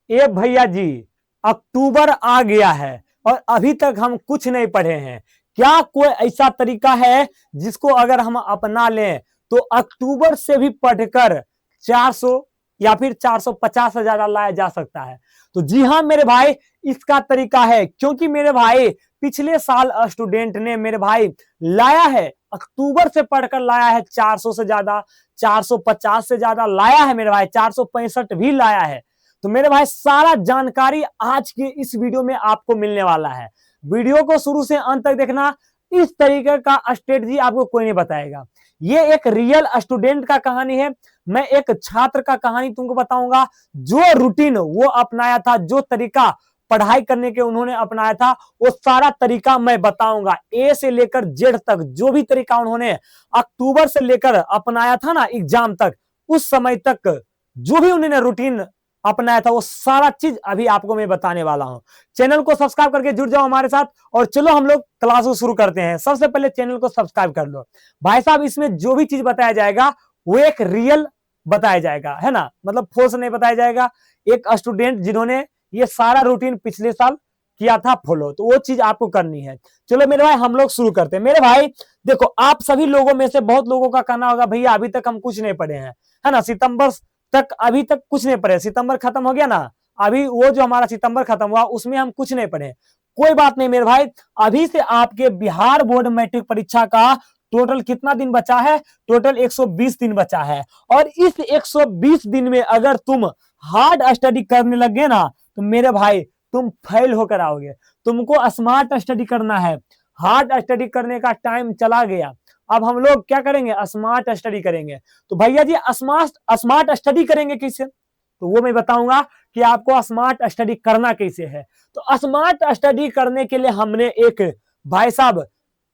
ए भैया जी, अक्टूबर आ गया है और अभी तक हम कुछ नहीं पढ़े हैं। क्या कोई ऐसा तरीका है जिसको अगर हम अपना लें तो अक्टूबर से भी पढ़कर 400 या फिर 450 से ज्यादा लाया जा सकता है? तो जी हाँ मेरे भाई, इसका तरीका है, क्योंकि मेरे भाई पिछले साल स्टूडेंट ने मेरे भाई लाया है, अक्टूबर से पढ़कर लाया है 400 से ज्यादा, 450 से ज्यादा लाया है मेरे भाई, 465 भी लाया है। तो मेरे भाई सारा जानकारी आज के इस वीडियो में आपको मिलने वाला है। वीडियो को शुरू से अंत तक देखना। इस तरीके का स्ट्रेटजी आपको कोई नहीं बताएगा। ये एक रियल स्टूडेंट का कहानी है। मैं एक छात्र का कहानी तुमको बताऊंगा, जो रूटीन वो अपनाया था, जो तरीका पढ़ाई करने के उन्होंने अपनाया था, वो सारा तरीका मैं बताऊंगा। ए से लेकर जेड तक जो भी तरीका उन्होंने अक्टूबर से लेकर अपनाया था ना एग्जाम तक, उस समय तक जो भी उन्होंने रूटीन अपनाया था, वो सारा चीज अभी आपको मैं बताने वाला हूं। चैनल को सब्सक्राइब करके जुड़ जाओ हमारे साथ और चलो हम लोग क्लास को शुरू करते हैं। सबसे पहले चैनल को सब्सक्राइब कर लो भाई साहब। इसमें जो भी चीज बताया जाएगा वो एक रियल बताया जाएगा, है ना, मतलब फोर्स नहीं बताया जाएगा। एक स्टूडेंट जिन्होंने ये सारा रूटीन पिछले साल किया था फॉलो, तो वो चीज आपको करनी है। चलो मेरे भाई हम लोग शुरू करते हैं। मेरे भाई देखो, आप सभी लोगों में से बहुत लोगों का कहना होगा भैया अभी तक हम कुछ नहीं पढ़े हैं, है ना, सितंबर तक अभी तक कुछ नहीं पढ़े। सितंबर खत्म हो गया ना, अभी वो जो हमारा सितंबर खत्म हुआ उसमें हम कुछ नहीं पढ़े। कोई बात नहीं मेरे भाई, अभी से आपके बिहार बोर्ड मैट्रिक परीक्षा का टोटल कितना दिन बचा है? टोटल 120 दिन बचा है। और इस 120 दिन में अगर तुम हार्ड स्टडी करने लग गए ना, तो मेरे भाई तुम फेल होकर आओगे। तुमको स्मार्ट स्टडी करना है। हार्ड स्टडी करने का टाइम चला गया। अब हम लोग क्या करेंगे? स्मार्ट स्टडी करेंगे। तो भैया जी स्मार्ट स्टडी करेंगे कैसे? तो वो मैं बताऊंगा कि आपको स्मार्ट स्टडी करना कैसे है। तो स्मार्ट स्टडी करने के लिए हमने एक भाई साहब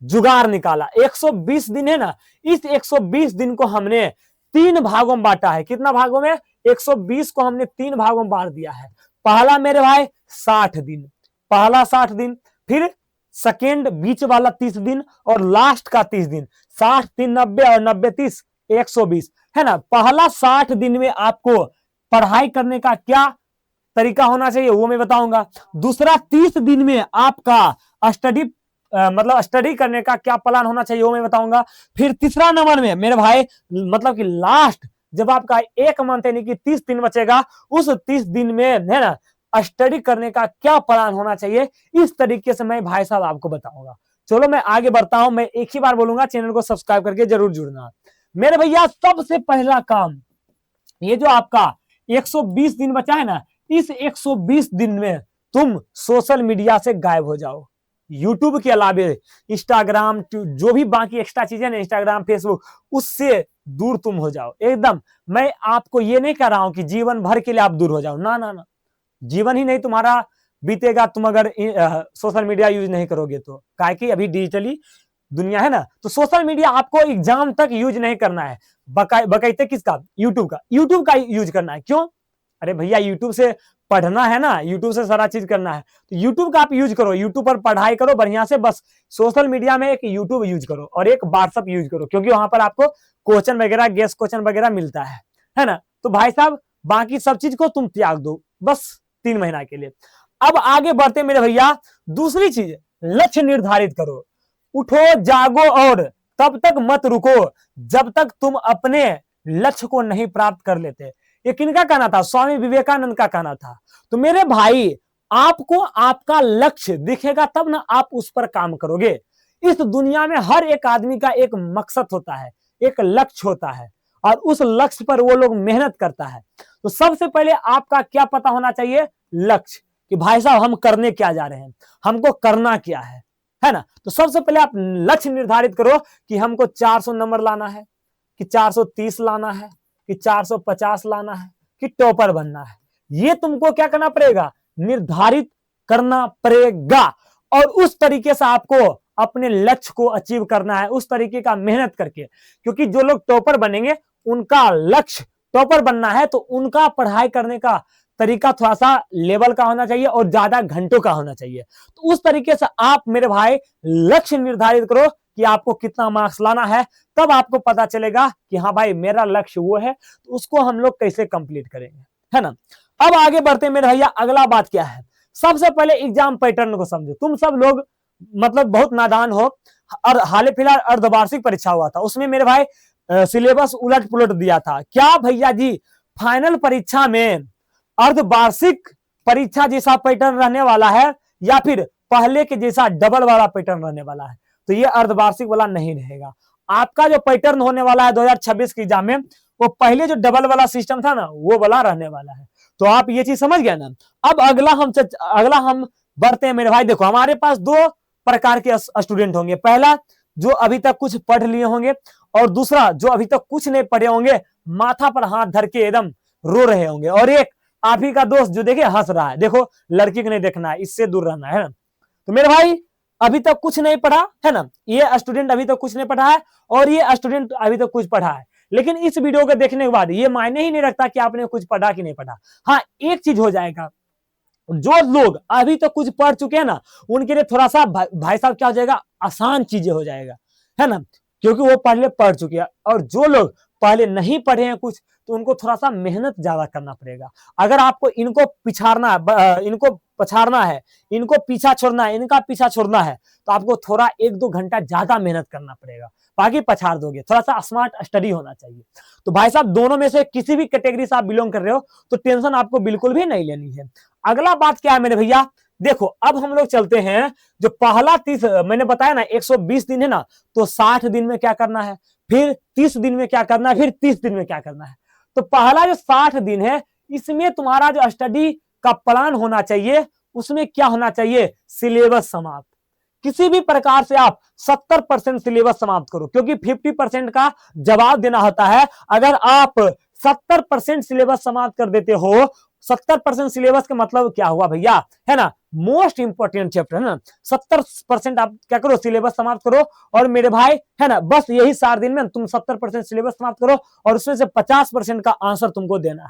जुगाड़ निकाला। 120 दिन है ना, इस 120 दिन को हमने 3 भागों में बांटा है। कितना भागों में? 120 को हमने 3 भागों में बांट दिया है। पहला मेरे भाई 60 दिन, पहला 60 दिन, फिर सेकेंड बीच वाला 30 दिन और लास्ट का 30 दिन। 60 3 90 और 90 30 120, है ना। पहला 60 दिन में आपको पढ़ाई करने का क्या तरीका होना चाहिए वो मैं बताऊंगा। दूसरा 30 दिन में आपका स्टडी मतलब स्टडी करने का क्या प्लान होना चाहिए वो मैं बताऊंगा। फिर तीसरा नंबर में मेरे भाई मतलब कि लास्ट जब आपका एक मंथ यानी कि 30 दिन बचेगा, उस 30 दिन में है ना स्टडी करने का क्या प्लान होना चाहिए, इस तरीके से मैं भाई साहब आपको बताऊंगा। चलो मैं आगे बढ़ता हूं। मैं एक ही बार बोलूंगा, चैनल को सब्सक्राइब करके जरूर जुड़ना। मेरे भैया सबसे पहला काम, ये जो आपका 120 दिन बचा है ना, इस 120 दिन में तुम सोशल मीडिया से गायब हो जाओ। यूट्यूब के अलावे इंस्टाग्राम, जो भी बाकी एक्स्ट्रा चीजें ना, इंस्टाग्राम फेसबुक, उससे दूर तुम हो जाओ एकदम। मैं आपको ये नहीं कह रहा हूं कि जीवन भर के लिए आप दूर हो जाओ, ना ना ना, जीवन ही नहीं तुम्हारा बीतेगा तुम अगर सोशल मीडिया यूज नहीं करोगे तो। काहे कि अभी डिजिटली दुनिया है ना, तो सोशल मीडिया आपको एग्जाम तक यूज नहीं करना है। बकायदे किसका? यूट्यूब का। यूट्यूब का यूज करना है। क्यों? अरे भैया यूट्यूब से पढ़ना है ना, यूट्यूब से सारा चीज करना है, तो यूट्यूब का आप यूज करो। यूट्यूब पर पढ़ाई करो बढ़िया से। बस सोशल मीडिया में एक यूट्यूब यूज करो और एक व्हाट्सएप यूज करो, क्योंकि वहां पर आपको क्वेश्चन वगैरह, गेस्ट क्वेश्चन वगैरह मिलता है ना। तो भाई साहब बाकी सब चीज को तुम त्याग दो बस 3 महीना के लिए। अब आगे बढ़ते मेरे भैया, दूसरी चीज, लक्ष्य निर्धारित करो। उठो जागो और तब तक मत रुको जब तक तुम अपने लक्ष्य को नहीं प्राप्त कर लेते। ये किनका कहना था? स्वामी विवेकानंद का कहना था। तो मेरे भाई आपको आपका लक्ष्य दिखेगा तब ना आप उस पर काम करोगे। इस दुनिया में हर एक आदमी का एक मकसद होता है, एक लक्ष्य होता है, और उस लक्ष्य पर वो लोग मेहनत करता है। तो सबसे पहले आपका क्या पता होना चाहिए? लक्ष्य, कि भाई साहब हम करने क्या जा रहे हैं, हमको करना क्या है ना। तो सबसे पहले आप लक्ष्य निर्धारित करो कि हमको 400 नंबर लाना है, कि 430 लाना है, कि 450 लाना है, कि टॉपर बनना है। ये तुमको क्या करना पड़ेगा? निर्धारित करना पड़ेगा। और उस तरीके से आपको अपने लक्ष्य को अचीव करना है, उस तरीके का मेहनत करके। क्योंकि जो लोग टॉपर बनेंगे उनका लक्ष्य टॉपर बनना है, तो उनका पढ़ाई करने का तरीका थोड़ा सा लेवल का होना चाहिए और ज्यादा घंटों का होना चाहिए। तो उस तरीके से आप मेरे भाई लक्ष्य निर्धारित करो कि आपको कितना मार्क्स लाना है। तब आपको पता चलेगा कि हाँ भाई मेरा लक्ष्य वो है, तो उसको हम लोग कैसे कंप्लीट करेंगे, है ना। अब आगे बढ़ते हैं मेरे भैया, अगला बात क्या है, सबसे पहले एग्जाम पैटर्न को समझो। तुम सब लोग मतलब बहुत नादान हो, और हाल फिलहाल अर्धवार्षिक परीक्षा हुआ था, उसमें मेरे भाई सिलेबस उलट पुलट दिया था। क्या भैया जी, फाइनल परीक्षा में अर्धवार्षिक परीक्षा जैसा पैटर्न रहने वाला है या फिर पहले के जैसा डबल वाला पैटर्न रहने वाला है? तो ये अर्धवार्षिक वाला नहीं रहेगा। आपका जो पैटर्न होने वाला है 2026 के एग्जाम में, वो पहले जो डबल वाला सिस्टम था ना, वो वाला रहने वाला है। तो आप ये चीज समझ गए ना। अब अगला हम बढ़ते हैं मेरे भाई। देखो, हमारे पास दो प्रकार के स्टूडेंट होंगे। पहला, जो अभी तक कुछ पढ़ लिए होंगे, और दूसरा जो अभी तक कुछ नहीं पढ़े होंगे, माथा पर हाथ धर के एकदम रो रहे होंगे। और एक आप ही का दोस्त जो देखे हंस रहा है। देखो, लड़की को नहीं देखना है, इससे दूर रहना है ना। तो मेरे भाई अभी तक कुछ नहीं पढ़ा है ना, ये स्टूडेंट अभी तक कुछ नहीं पढ़ा है, और ये स्टूडेंट अभी तक कुछ पढ़ा है। लेकिन इस वीडियो को देखने के बाद ये मायने ही नहीं रखता कि आपने कुछ पढ़ा कि नहीं पढ़ा। हाँ, एक चीज हो जाएगा, जो लोग अभी तक कुछ पढ़ चुके हैं ना, उनके लिए थोड़ा सा भाई साहब क्या हो जाएगा, आसान चीजें हो जाएगा, है ना, क्योंकि वो पहले पढ़ चुके हैं। और जो लोग पहले नहीं पढ़े हैं कुछ, तो उनको थोड़ा सा मेहनत ज्यादा करना पड़ेगा। अगर आपको इनको इनको पछाड़ना है, इनको पीछा छोड़ना है, इनका पीछा छोड़ना है, तो आपको थोड़ा 1-2 घंटा ज्यादा मेहनत करना पड़ेगा, बाकी पछाड़ दोगे। थोड़ा सा स्मार्ट स्टडी होना चाहिए। तो भाई साहब, दोनों में से किसी भी कैटेगरी से आप बिलोंग कर रहे हो, तो टेंशन आपको बिल्कुल भी नहीं लेनी है। अगला बात क्या है मेरे भैया, देखो अब हम लोग चलते हैं, जो पहला 30 मैंने बताया ना 120 दिन है ना, तो 60 दिन में क्या करना है, फिर 30 दिन में क्या करना है, फिर 30 दिन में क्या करना है। तो पहला जो 60 दिन है, इसमें तुम्हारा जो स्टडी का प्लान होना चाहिए, उसमें क्या होना चाहिए, सिलेबस समाप्त। किसी भी प्रकार से आप 70% सिलेबस समाप्त करो, क्योंकि 50% का जवाब देना होता है। अगर आप 70% सिलेबस समाप्त कर देते हो, 70% सिलेबस का मतलब क्या हुआ भैया, है ना, मोस्ट इंपोर्टेंट चैप्टर है ना, 70% आप क्या करो, सिलेबस समाप्त करो। और मेरे भाई है ना, बस यही 4 दिन में तुम 70% सिलेबस समाप्त करो, और उसमें से 50% का आंसर तुमको देना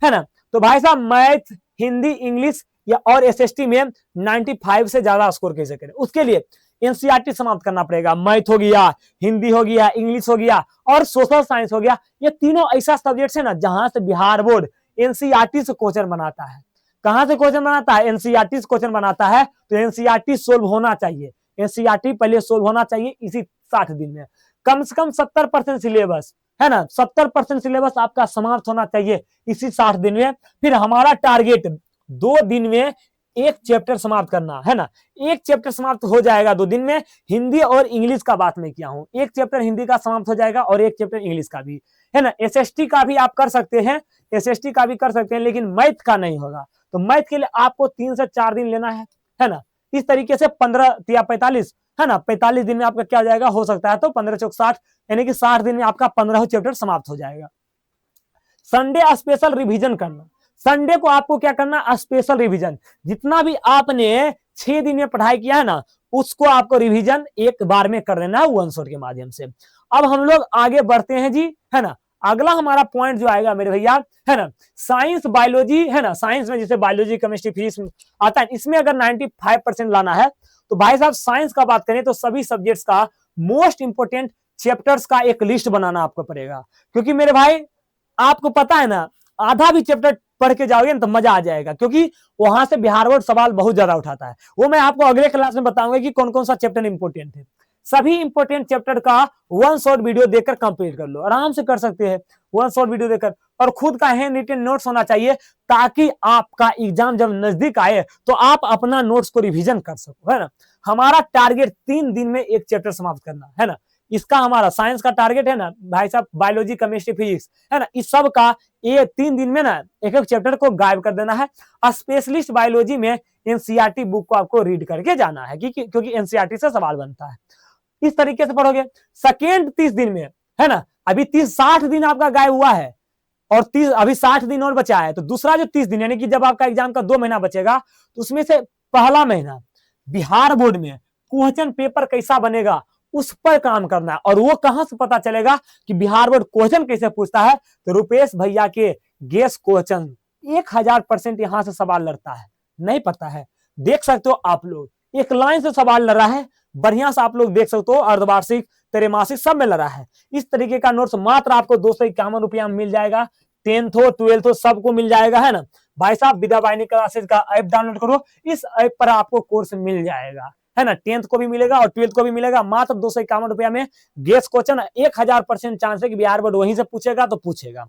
है ना। तो भाई साहब, मैथ, हिंदी, इंग्लिश या और एसएसटी में 95 से ज्यादा स्कोर कैसे करें, उसके लिए एनसीईआरटी समाप्त करना पड़ेगा। मैथ हो गया, हिंदी हो गया, इंग्लिश हो गया, और सोशल साइंस हो गया। ये तीनों ऐसा सब्जेक्ट है ना, जहां से बिहार बोर्ड एनसीईआरटी से क्वेश्चन बनाता है। कहां से क्वेश्चन बनाता है, एनसीईआरटी से क्वेश्चन बनाता है। तो एनसीईआरटी सोल्व होना चाहिए, एनसीईआरटी पहले सोल्व होना चाहिए इसी 60 दिन में। कम से कम 70% सिलेबस है ना, 70% सिलेबस आपका समाप्त होना चाहिए इसी 60 दिन में। फिर हमारा टारगेट 2 दिन में एक चैप्टर समाप्त करना है ना, एक चैप्टर समाप्त हो जाएगा 2 दिन में। हिंदी और इंग्लिश का बात मैं किया हूं, एक चैप्टर हिंदी का समाप्त हो जाएगा और एक चैप्टर इंग्लिश का भी, है ना। एसएसटी का भी आप कर सकते हैं, एसएसटी का भी कर सकते हैं, लेकिन मैथ का नहीं होगा। तो मैथ के लिए आपको 3 से 4 दिन लेना है ना। इस तरीके से 15 या 45 है ना, 45 दिन में आपका क्या हो जाएगा, हो सकता है तो 15 चौक 60, यानी कि 60 दिन में आपका 15 चैप्टर समाप्त हो जाएगा। संडे स्पेशल रिवीजन करना, संडे को आपको क्या करना, स्पेशल रिवीजन। जितना भी आपने 6 दिन में पढ़ाई किया है ना, उसको आपको रिवीजन एक बार में कर लेना है वन शॉट के माध्यम से। अब हम लोग आगे बढ़ते हैं जी, है ना। अगला हमारा पॉइंट जो आएगा मेरे भैया, है ना, साइंस बायोलॉजी, है ना। साइंस में जैसे बायोलॉजी, केमिस्ट्री, फिजिक्स आता है, इसमें अगर 95% लाना है, तो भाई साहब साइंस का बात करें तो सभी सब्जेक्ट्स का मोस्ट इंपोर्टेंट चैप्टर्स का एक लिस्ट बनाना आपको पड़ेगा। क्योंकि मेरे भाई आपको पता है ना, आधा भी चैप्टर पढ़ के जाओगे ना तो मजा आ जाएगा, क्योंकि वहां से बिहार बोर्ड सवाल बहुत ज्यादा उठाता है। वो मैं आपको अगले क्लास में बताऊंगा कि कौन कौन सा चैप्टर इंपोर्टेंट है। सभी इंपोर्टेंट चैप्टर का वन शॉट वीडियो देखकर कंप्लीट कर लो, आराम से कर सकते हैं वन शॉट वीडियो देखकर। और खुद का हैंड रिटन नोट्स होना चाहिए, ताकि आपका एग्जाम जब नजदीक आए तो आप अपना नोट्स को रिवीजन कर सको, है ना। हमारा टारगेट 3 दिन में एक चैप्टर समाप्त करना है ना। इसका हमारा साइंस का टारगेट है ना भाई साहब, बायोलॉजी, केमिस्ट्री, फिजिक्स, है ना, इस सब का ये 3 दिन में ना एक एक चैप्टर को गायब कर देना है। स्पेशलिस्ट बायोलॉजी में एनसीईआरटी बुक को आपको रीड करके जाना है, क्योंकि एनसीईआरटी से सवाल बनता है। इस तरीके से पढ़ोगे। सेकेंड 30 दिन में, है ना, अभी 60 दिन आपका गायब हुआ है, और 30 अभी 60 दिन और बचा है। तो दूसरा जो 30 दिन, यानी कि जब आपका एग्जाम का 2 महीना बचेगा, तो उसमें से पहला महीना बिहार बोर्ड में क्वेश्चन पेपर कैसा बनेगा उस पर काम करना है। और वो कहां से पता चलेगा कि बिहार बोर्ड क्वेश्चन कैसे पूछता है, तो रुपेश भैया के गेस क्वेश्चन 1000% यहां से सवाल लड़ता है। नहीं पता है, देख सकते हो आप लोग, एक लाइन से सवाल लड़ रहा है, बढ़िया से आप लोग देख सकते हो, अर्धवार्षिक, त्रैमासिक सब में लड़ा है। इस तरीके का नोट्स मात्र आपको 251 रुपया में मिल जाएगा। 10th हो 12th हो सबको मिल जाएगा, है ना भाई साहब। विद्या वाहिनी क्लासेस का ऐप डाउनलोड करो, इस ऐप पर आपको कोर्स मिल जाएगा, है ना। 10th को भी मिलेगा और 12th को भी मिलेगा, मात्र 251 रुपया में। गेस क्वेश्चन 1000% चांस है कि बिहार बोर्ड वहीं से पूछेगा तो पूछेगा।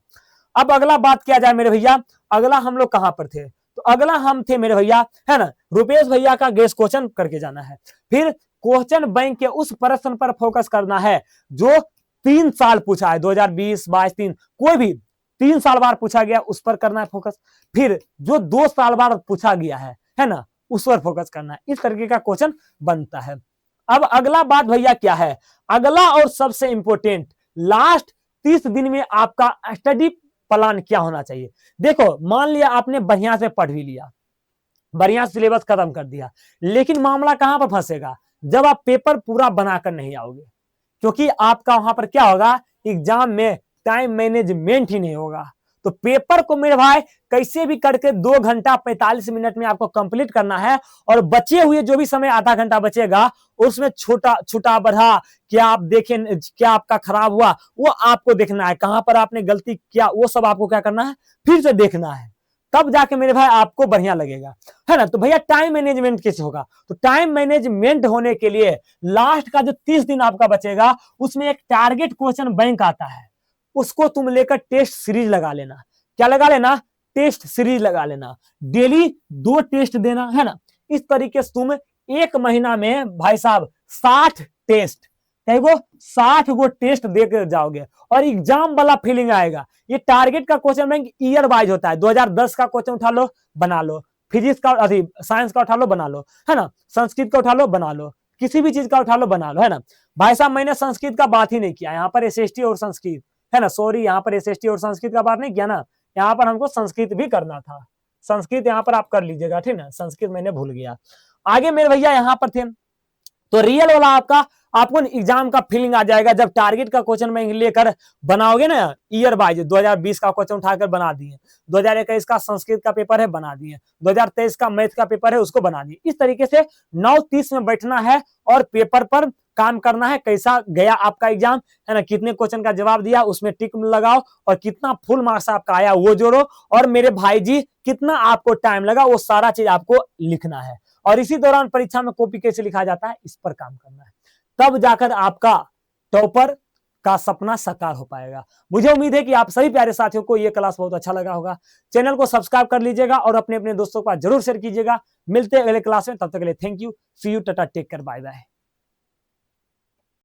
अब अगला बात किया जाए मेरे भैया, अगला हम लोग कहां पर थे, तो अगला हम थे मेरे भैया, है ना, रुपेश भैया का गेस क्वेश्चन करके जाना है। फिर क्वेश्चन बैंक के उस प्रश्न पर फोकस करना है जो 3 साल पूछा है, 2020 22 3, कोई भी 3 साल बाद पूछा गया उस पर करना है फोकस। फिर जो 2 साल बाद पूछा गया है ना, उस पर फोकस करना है। इस तरीके का क्वेश्चन बनता है। अब अगला बात भैया क्या है, अगला और सबसे इंपॉर्टेंट, लास्ट 30 दिन में आपका स्टडी प्लान क्या होना चाहिए। देखो मान लिया आपने बढ़िया से पढ़ भी लिया, बढ़िया सिलेबस खत्म कर दिया, लेकिन मामला कहां पर फंसेगा, जब आप पेपर पूरा बनाकर नहीं आओगे, क्योंकि आपका वहां पर क्या होगा, एग्जाम में टाइम मैनेजमेंट ही नहीं होगा। तो पेपर को मेरे भाई कैसे भी करके 2 घंटा 45 मिनट में आपको कंप्लीट करना है, और बचे हुए जो भी समय आधा घंटा बचेगा उसमें छोटा छोटा बढ़ा क्या आप देखें, क्या आपका खराब हुआ वो आपको देखना है, कहां पर आपने गलती किया वो सब आपको क्या करना है, फिर से देखना है, तब जाके मेरे भाई आपको बढ़िया लगेगा, है ना। तो भैया टाइम मैनेजमेंट कैसे होगा, तो टाइम मैनेजमेंट होने के लिए लास्ट का जो 30 दिन आपका बचेगा उसमें एक टारगेट क्वेश्चन बैंक आता है, उसको तुम लेकर टेस्ट सीरीज लगा लेना। क्या लगा लेना, टेस्ट सीरीज लगा लेना, डेली 2 टेस्ट देना, है ना। इस तरीके से तुम 1 महीना में भाई साहब 60 टेस्ट, वो 60 गो टेस्ट देकर जाओगे और एग्जाम वाला फीलिंग आएगा। ये टारगेट का क्वेश्चन बैंक ईयर वाइज होता है, 2010 का क्वेश्चन उठा लो बना लो, फिजिक्स का अभी साइंस का उठा लो बना लो, है ना, संस्कृत का उठा लो बना लो, किसी भी चीज का उठा लो बना लो, है ना। भाई साहब मैंने संस्कृत का बात ही नहीं किया, यहाँ पर एसएसटी और संस्कृत, है ना, सॉरी यहाँ पर एसएसटी और संस्कृत का बात नहीं किया ना, यहाँ पर हमको संस्कृत भी करना था, संस्कृत यहाँ पर आप कर लीजिएगा, ठीक ना, संस्कृत मैंने भूल गया। आगे मेरे भैया यहाँ पर थे, तो रियल वाला आपको एग्जाम का फीलिंग आ जाएगा जब टारगेट का क्वेश्चन बैंक लेकर बनाओगे ना, ईयर वाइज 2020 का क्वेश्चन उठाकर बना दिए, 2021 का संस्कृत का पेपर है बना दिए, 2023 का मैथ का पेपर है उसको बना दिए। इस तरीके से 9:30 में बैठना है और पेपर पर काम करना है, कैसा गया आपका एग्जाम, है ना, कितने क्वेश्चन का जवाब दिया उसमें टिक लगाओ, और कितना फुल मार्क्स आपका आया वो जोड़ो, और मेरे भाई जी कितना आपको टाइम लगा वो सारा चीज आपको लिखना है, और इसी दौरान परीक्षा में कॉपी कैसे लिखा जाता है इस पर काम करना है, तब जाकर आपका टॉपर का सपना साकार हो पाएगा। मुझे उम्मीद है कि आप सभी प्यारे साथियों को यह क्लास बहुत अच्छा लगा होगा। चैनल को सब्सक्राइब कर लीजिएगा और अपने अपने दोस्तों का जरूर शेयर कीजिएगा। मिलते हैं अगले क्लास में, तब तक के लिए thank you, see you, tata, take care, bye bye.